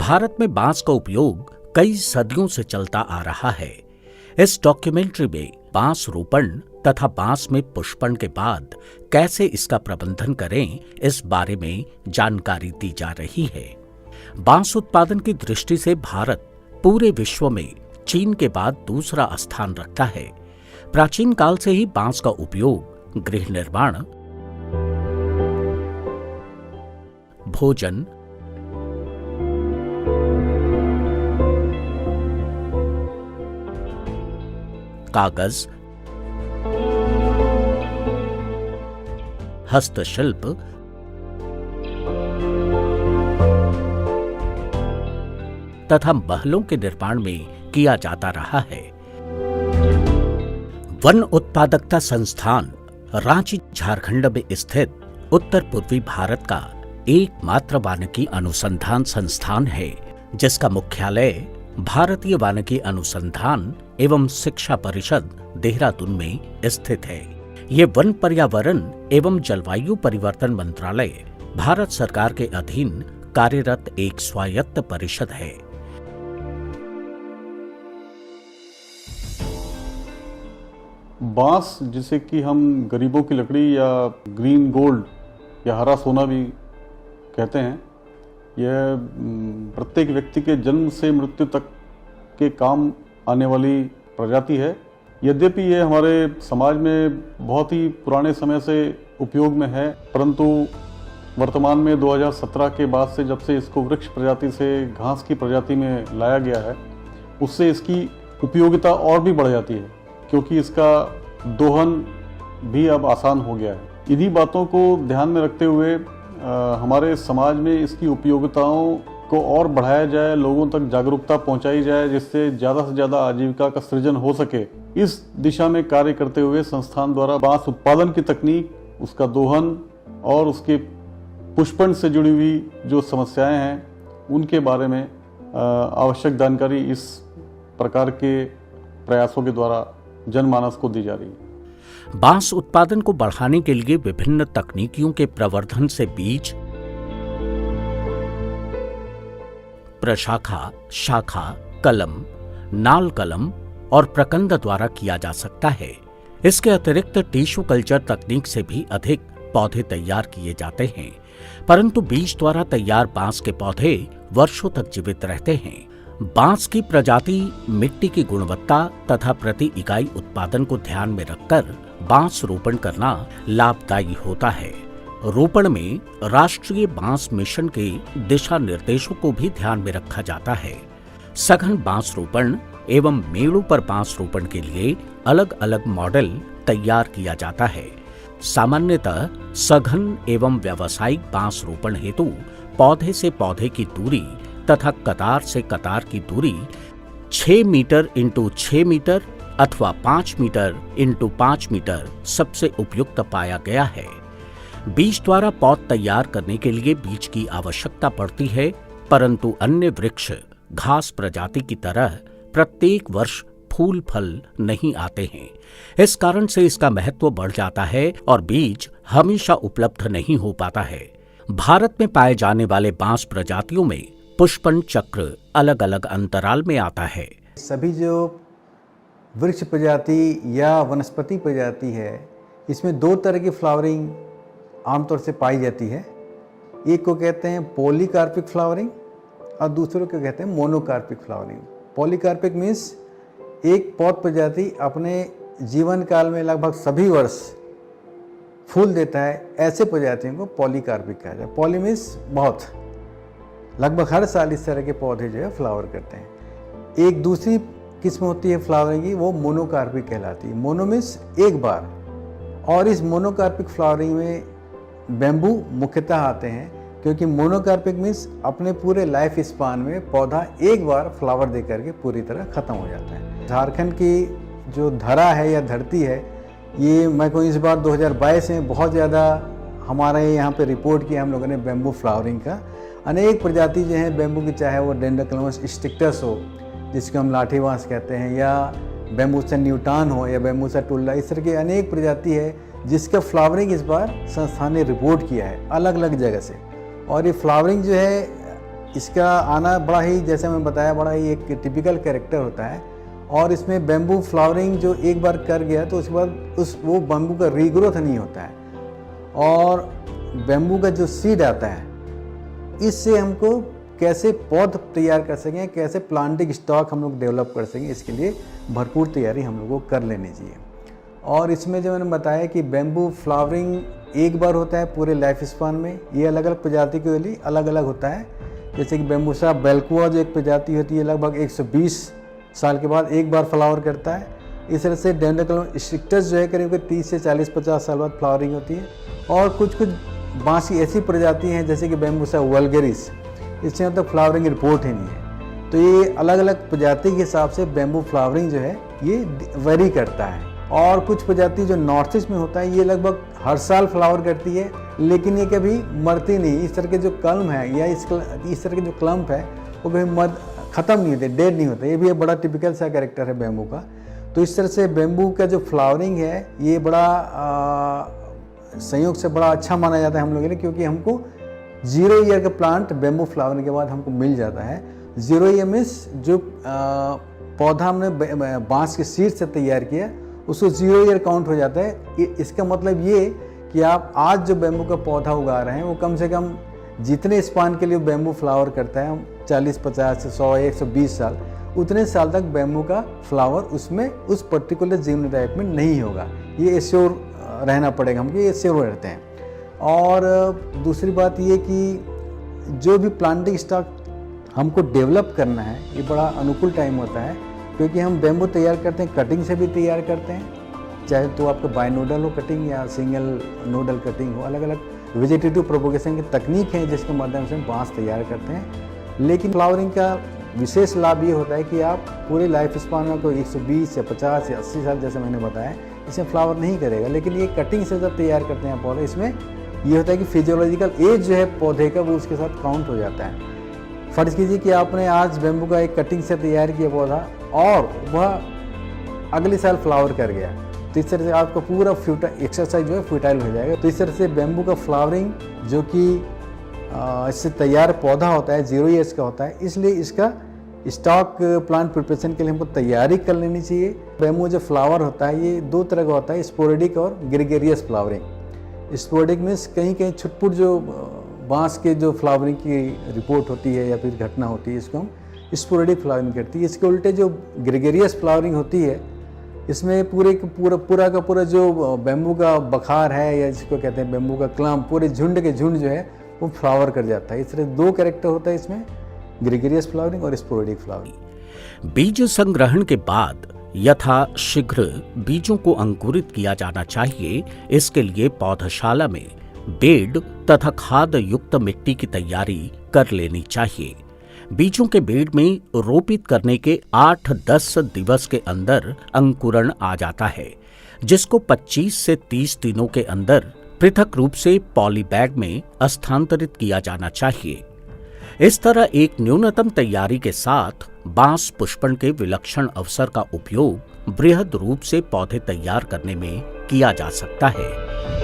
भारत में बांस का उपयोग कई सदियों से चलता आ रहा है। इस डॉक्यूमेंट्री में बांस रोपण तथा बांस में पुष्पण के बाद कैसे इसका प्रबंधन करें, इस बारे में जानकारी दी जा रही है। बांस उत्पादन की दृष्टि से भारत पूरे विश्व में चीन के बाद दूसरा स्थान रखता है। प्राचीन काल से ही बांस का उपयोग गृह निर्माण, भोजन, कागज, हस्तशिल्प, तथा महलों के निर्माण में किया जाता रहा है। वन उत्पादकता संस्थान रांची, झारखंड में स्थित उत्तर पूर्वी भारत का एकमात्र वानिकी अनुसंधान संस्थान है, जिसका मुख्यालय भारतीय वानिकी अनुसंधान एवं शिक्षा परिषद, देहरादून में स्थित है। ये वन, पर्यावरण एवं जलवायु परिवर्तन मंत्रालय, भारत सरकार के अधीन कार्यरत एक स्वायत्त परिषद है। बांस, जिसे कि हम गरीबों की लकड़ी या ग्रीन गोल्ड या हरा सोना भी कहते हैं, यह प्रत्येक व्यक्ति के जन्म से मृत्यु तक के काम आने वाली प्रजाति है। यद्यपि ये हमारे समाज में बहुत ही पुराने समय से उपयोग में है, परंतु वर्तमान में 2017 के बाद से, जब से इसको वृक्ष प्रजाति से घास की प्रजाति में लाया गया है, उससे इसकी उपयोगिता और भी बढ़ जाती है, क्योंकि इसका दोहन भी अब आसान हो गया है। इन्हीं बातों को ध्यान में रखते हुए हमारे समाज में इसकी उपयोगिताओं को और बढ़ाया जाए, लोगों तक जागरूकता पहुंचाई जाए, जिससे ज़्यादा से ज़्यादा आजीविका का सृजन हो सके। इस दिशा में कार्य करते हुए संस्थान द्वारा बांस उत्पादन की तकनीक, उसका दोहन और उसके पुष्पण से जुड़ी हुई जो समस्याएं हैं, उनके बारे में आवश्यक जानकारी इस प्रकार के प्रयासों के द्वारा जनमानस को दी जा रही है। बांस उत्पादन को बढ़ाने के लिए विभिन्न तकनीकियों के प्रवर्धन से बीज, प्रशाखा, शाखा, कलम, नाल कलम और प्रकंद द्वारा किया जा सकता है। इसके अतिरिक्त टिश्यू कल्चर तकनीक से भी अधिक पौधे तैयार किए जाते हैं, परंतु बीज द्वारा तैयार बांस के पौधे वर्षों तक जीवित रहते हैं। बांस की प्रजाति, मिट्टी की गुणवत्ता तथा प्रति इकाई उत्पादन को ध्यान में रखकर बांस रोपण करना लाभदायी होता है। रोपण में राष्ट्रीय बांस मिशन के दिशा निर्देशों को भी ध्यान में रखा जाता है। सघन बांस रोपण एवं मेड़ों पर बांस रोपण के लिए अलग अलग मॉडल तैयार किया जाता है। सामान्यतः सघन एवं व्यावसायिक बांस रोपण हेतु पौधे से पौधे की दूरी तथा कतार से कतार की दूरी 6 मीटर इंटू 6 मीटर अथवा 5 मीटर इंटू 5 मीटर सबसे उपयुक्त पाया गया है। बीज द्वारा पौध तैयार करने के लिए बीज की आवश्यकता पड़ती है, परंतु अन्य वृक्ष घास प्रजाति की तरह प्रत्येक वर्ष फूल फल नहीं आते हैं। इस कारण से इसका महत्व बढ़ जाता है और बीज हमेशा उपलब्ध नहीं हो पाता है। भारत में पाए जाने वाले बांस प्रजातियों में पुष्पन चक्र अलग अलग अंतराल में आता है। सभी जो वृक्ष प्रजाति या वनस्पति प्रजाति है, इसमें दो तरह की फ्लावरिंग आमतौर से पाई जाती है। एक को कहते हैं पॉलीकार्पिक फ्लावरिंग और दूसरे को कहते हैं मोनोकार्पिक फ्लावरिंग। पॉलीकार्पिक मीन्स एक पौध प्रजाति अपने जीवन काल में लगभग सभी वर्ष फूल देता है, ऐसे प्रजातियों को पॉलीकार्पिक कहा जाए। पॉली मीन्स बहुत, लगभग हर साल इस तरह के पौधे जो है फ्लावर करते हैं। एक दूसरी किस्म होती है फ्लावरिंग की, वो मोनोकार्पिक कहलाती है। मोनो मीन्स एक बार, और इस मोनोकार्पिक फ्लावरिंग में बैम्बू मुख्यतः आते हैं, क्योंकि मोनोकार्पिक मीन्स अपने पूरे लाइफ स्पान में पौधा एक बार फ्लावर दे करके पूरी तरह ख़त्म हो जाता है। झारखंड की जो धरा है या धरती है, ये मैं को इस बार 2022 में बहुत ज़्यादा हमारे यहाँ पे रिपोर्ट किया हम लोगों ने बैम्बू फ्लावरिंग का। अनेक प्रजाति जो है बैम्बू की, चाहे वो डेंड्रोक्लेमस स्टिक्टस हो जिसको हम लाठी बांस कहते हैं, या बैम्बूसा न्यूटान हो या बैम्बूसा टुल्ला, इस तरह की अनेक प्रजाति है जिसका फ्लावरिंग इस बार संस्थान ने रिपोर्ट किया है अलग अलग जगह से। और ये फ्लावरिंग जो है इसका आना बड़ा ही, जैसे मैं बताया, बड़ा ही एक टिपिकल कैरेक्टर होता है। और इसमें बैम्बू फ्लावरिंग जो एक बार कर गया तो उसके बाद वो बैम्बू का रीग्रोथ नहीं होता है। और बैम्बू का जो सीड आता है, इससे हमको कैसे पौध तैयार कर सकें, कैसे प्लांटिंग स्टॉक हम लोग डेवलप कर सकें, इसके लिए भरपूर तैयारी हम लोगों को कर लेनी चाहिए। और इसमें जो मैंने बताया कि बैम्बू फ्लावरिंग एक बार होता है पूरे लाइफ स्पान में। ये अलग अलग प्रजाति के लिए अलग अलग होता है। जैसे कि बैम्बूसा बेल्कुआ जो एक प्रजाति होती है, लगभग 120 साल के बाद एक बार फ्लावर करता है। इस तरह से डेंड्रोकलम स्ट्रिक्टस जो है करीब 30 से 40-50 साल बाद फ्लावरिंग होती है। और कुछ बाँस की ऐसी प्रजाति हैं जैसे कि बैम्बूसा वल्गेरिस, इससे मतलब फ्लावरिंग रिपोर्ट ही नहीं है। तो ये अलग अलग प्रजाति के हिसाब से बैम्बू फ्लावरिंग जो है ये वेरी करता है। और कुछ प्रजाति जो नॉर्थ ईस्ट में होता है, ये लगभग हर साल फ्लावर करती है, लेकिन ये कभी मरती नहीं। इस तरह के जो कलम है या इस तरह के जो क्लम्प है वो कभी ख़त्म नहीं होते, डेड नहीं होते। ये भी एक बड़ा टिपिकल सा कैरेक्टर है बैम्बू का। तो इस तरह से बैम्बू का जो फ्लावरिंग है ये बड़ा संयोग से बड़ा अच्छा माना जाता है हम लोगों के लिए, क्योंकि हमको 0 ईयर का प्लांट बैम्बू फ्लावरिंग के बाद हमको मिल जाता है। 0 ईयर मीन्स जो पौधा हमने बांस के सीड से तैयार किया उसको 0 ईयर काउंट हो जाता है। इसका मतलब ये कि आप आज जो बैम्बू का पौधा उगा रहे हैं वो कम से कम जितने स्पान के लिए बैम्बू फ्लावर करता है, 40, 50, 100, 120 साल, उतने साल तक बैम्बू का फ्लावर उसमें उस पर्टिकुलर जीवन टाइप में नहीं होगा। ये एश्योर रहना पड़ेगा हमको, ये एश्योर रहते हैं। और दूसरी बात ये कि जो भी प्लांटिंग स्टॉक हमको डेवलप करना है, ये बड़ा अनुकूल टाइम होता है, क्योंकि हम बैम्बू तैयार करते हैं, कटिंग से भी तैयार करते हैं, चाहे तो आपका बाइनोडल हो कटिंग या सिंगल नोडल कटिंग हो। अलग अलग वेजिटेटिव प्रोपोगेशन की तकनीक है जिसके माध्यम से हम बांस तैयार करते हैं। लेकिन फ्लावरिंग का विशेष लाभ ये होता है कि आप पूरे लाइफ स्पान में कोई 120 या 50 या 80 साल जैसे मैंने बताया इसमें फ्लावर नहीं करेगा। लेकिन ये कटिंग से जब तैयार करते हैं पौधे, इसमें ये होता है कि फिजियोलॉजिकल एज जो है पौधे का वो उसके साथ काउंट हो जाता है। फर्ज कीजिए कि आपने आज बैम्बू का एक कटिंग से तैयार किया पौधा और वह अगले साल फ्लावर कर गया, तो इस तरह से आपका पूरा एक्सरसाइज जो है फ्यूटाइल हो जाएगा। तो इस तरह से बैम्बू का फ्लावरिंग जो कि इससे तैयार पौधा होता है 0 ईयर्स का होता है, इसलिए इसका स्टॉक प्लांट प्रिपरेशन के लिए हमको तैयारी कर लेनी चाहिए। बैम्बू जो फ्लावर होता है ये 2 तरह का होता है, स्पोरेडिक और ग्रेगेरियस फ्लावरिंग। स्पोरेडिक मीन्स कहीं कहीं छुटपुट जो बांस के जो फ्लावरिंग की रिपोर्ट होती है या फिर घटना होती है, इसको हम स्पोरेडिक फ्लावरिंग करती है। इसके उल्टे जो ग्रेगेरियस फ्लावरिंग होती है, इसमें पूरा का पूरा जो बैम्बू का बखार है या जिसको कहते हैं बैम्बू का क्लम्प, पूरे झुंड के झुंड जो है वो फ्लावर कर जाता है। इस तरह 2 कैरेक्टर होता है इसमें, ग्रेगेरियस फ्लावरिंग और स्पोरेडिक फ्लावरिंग। बीज संग्रहण के बाद यथाशीघ्र बीजों को अंकुरित किया जाना चाहिए। इसके लिए पौधशाला में बेड तथा खाद युक्त मिट्टी की तैयारी कर लेनी चाहिए। बीजों के बेड में रोपित करने के 8-10 दिवस के अंदर अंकुरण आ जाता है, जिसको 25 से 30 दिनों के अंदर पृथक रूप से पॉली बैग में स्थानांतरित किया जाना चाहिए। इस तरह एक न्यूनतम तैयारी के साथ बांस पुष्पन के विलक्षण अवसर का उपयोग बृहद रूप से पौधे तैयार करने में किया जा सकता है।